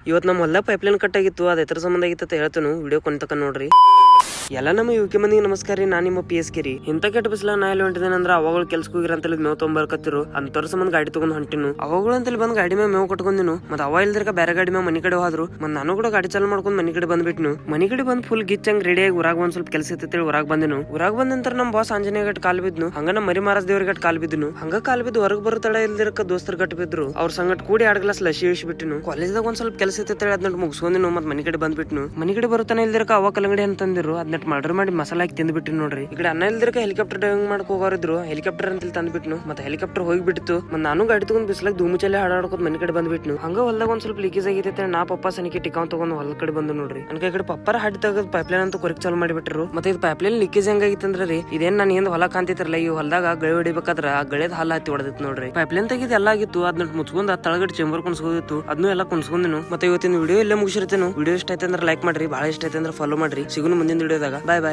ಇವತ್ತು ನಮ್ಮ ಹೊಲ ಪೈಪ್ಲೈನ್ ಕಟ್ ಆಗಿತ್ತು, ಅದ ಎದ್ರ ಸಂಬಂಧ ಆಗಿತ್ತು ಅಂತ ಹೇಳ್ತೇನೆ. ವಿಡಿಯೋ ಕೊಂತಕ ನೋಡ್ರಿ. ಎಲ್ಲ ನಮ್ಮ ಯುಕೆ ಮಂದಿಗೆ ನಮಸ್ಕಾರ ರೀ. ನಾನು ನಿಮ್ಮ PSK ರೀ. ಇಂತ ಕೆಟ್ಟ ಬಿಸಿಲ ನಾ ಎಲ್ಲಿ ಹೊಂಟಿದ್ದೇನೆ ಅಂದ್ರೆ ಅವಾಗಳು ಕೆಲ್ಸಕ್ಕೆ ಹೋಗಿರ ಅಂತ ಮೇವ್ ತೊಗೊಂಬರ್ಕತ್ತಿರು ಅಂತವ್ರ ಸಂಬಂಧ ಗಾಡಿ ತಗೊಂಡ್ ಹೊಂಟಿನು. ಅವಾಗಳು ಅಂತೇಳಿ ಬಂದ್ ಗಾಡಿ ಮೇಲೆ ಮೇವ್ ಕಟ್ಕೊಂಡಿನು. ಮತ್ತೆ ಅವ ಇಲ್ದಿರಕ ಬೇರೆ ಗಾಡಿ ಮೇಲೆ ಮನಿ ಕಡೆ ಹೋದ್ರು. ಮತ್ ನಾನು ಕೂಡ ಗಾಡಿ ಚಾಲು ಮಾಡ್ಕೊಂಡ್ ಮನಿ ಕಡೆ ಬಂದ್ಬಿಟ್ನು. ಮನಿ ಕಡೆ ಬಂದ್ ಫುಲ್ ಗಿಚ್ಚಂಗ್ ರೆಡಿ ಆಗಿ ಊರಾಗ ಒಂದ್ ಸ್ವಲ್ಪ ಕೆಲಸ ಇರ್ತೇಳಿ ಊರಾಗ ಬಂದಿನು. ಊರಾಗ ಬಂದ ನಂತರ ನಮ್ ಬಾಸ್ ಆಂಜನೇಯ ಗಟ್ ಕಾಲ್ ಬಿದ್ನು. ಹಂಗ ನಮ್ಮ ಮರಿ ಮಾರಸ್ ದೇವ್ರ ಗಟ್ ಕಾಲ್ ಬಿದ್ನು. ಹಂಗ ಕಾಲ್ ಬಿದ್ದು ಹೊರಗ್ ಬರೋ ತಡ ಇಲ್ದಿರಕ ದೋಸ್ತರ್ ಗಟ್ ಬಿದ್ರು. ಅವ್ರ ಸಂಗಟ್ ಕೂಡಿ 2 ಗ್ಲಾಸ್ ಲಸಿ ಇಳಿಸ್ಬಿಟ್ಟಿನು. ಕಾಲೇಜ್ದಾಗ ಒಂದ್ ಸ್ವಲ್ಪ ಕೆಲಸ ಇರ್ತೇಳಿ ಅದನ್ನ ಮುಗಿಸ್ಕೊಂಡಿನು. ಮತ್ ಮನಿ ಕಡೆ ಬಂದ್ಬಿಟ್ನು. ಮನಿ ಕಡೆ ಬರುತ್ತಾನೆ ಇಲ್ದಿರಕ ಅವ ಕಲ್ಲಂಗಡಿ ಅಂತಂದಿರು. ಅದನ್ನ ಮರ್ಡರ್ ಮಾಡಿ ಮಸಾಲ ಹಾಕಿ ತಿಂದ್ಬಿಟ್ಟು ನೋಡ್ರಿ. ಈ ಕಡೆ ಅನ್ನ ಇಲ್ದಿರಕ ಹೆಲಿಕಾಪ್ಟರ್ ಡ್ರೈವಿಂಗ್ ಮಾಡಕ್ ಹೋಗೋರಿದ್ರು. ಹೆಲಿಕಾಪ್ಟರ್ ಅಂತ ತಂದ್ಬಿಟ್ನು. ಮತ್ತೆ ಹೆಲಿಕಾಪ್ಟರ್ ಹೋಗ್ಬಿಟ್ಟಿತ್ತು. ಮತ್ತೆ ನಾನು ಗಾಡಿ ತಗೊಂಡ್ ಬಿಸ್ಲಾಗ ಧೂಮುಚಲೆ ಹಾಡಾಡ್ಕೋತ ಮನಿ ಕಡೆ ಬಂದ್ಬಿಟ್ನು. ಹಂಗ ಹೊಲ್ದಾಗ ಒಂದ್ ಸ್ವಲ್ಪ ಲೀಕೇಜ್ ಆಗೈತೆ. ನಾ ಪಪ್ಪ ಸನಿಕೆ ಟಿಕಾವ್ ತಗೊಂಡ್ ಹೊಲ ಕಡೆ ಬಂದು ನೋಡ್ರಿ. ನನ್ ಕಡೆ ಪಪ್ಪರ ಹಾಡಿ ತೆಗೆದು ಪೈಪ್ಲೈನ್ ಅಂತ ಕೊರಕ್ ಚಾಲು ಮಾಡಿಬಿಟ್ರು. ಮತ್ತೆ ಇದು ಪೈಪ್ಲೈನ್ ಲೀಕೇಜ್ ಹೆಂಗಾಗಿತ್ತಂದ್ರ ರೀ, ಇದೇನ್ ನಾನು ಏನ್ ಹೊಲ ಕಾಂತಿತ್ರಲ್ಲ, ಈ ಹೊಲದಾಗ ಗಳೆ ಹೊಡಿಬೇಕಾದ್ರ ಆ ಗಳೆದ ಹಾಲ ಹತ್ತಿ ಹೊಡೆದಿತ್ತು ನೋಡ್ರಿ. ಪೈಪ್ಲೈನ್ ತೆಗಿದ್ ಎಲ್ಲ ಆಗಿತ್ತು. ಅದನ್ನ ಮುಚ್ಕೊಂಡ್ ತಳಗಡೆ ಚೇಂಬರ್ ಕುಣಿಸ್ಕೋದಿತ್ತು. ಅದನ್ನು ಎಲ್ಲ ಕುಣಿಸ್ಕೊಂಡಿನು. ಮತ್ತೆ ಇವತ್ತಿನ ವಿಡಿಯೋ ಇಲ್ಲೇ ಮುಗಿಸಿರ್ತೇನೆ. ವಿಡಿಯೋ ಇಷ್ಟ ಆಯ್ತು ಅಂದ್ರೆ ಲೈಕ್ ಮಾಡ್ರಿ, ಬಹಳ ಇಷ್ಟ ಆಯ್ತು ಅಂದ್ರೆ ಫಾಲೋ ಮಾಡ್ರಿ. ಸಿಗುನು ಮುಂದಿನ ವಿಡಿಯೋದಾಗ. ಬಾಯ್ ಬಾಯ್.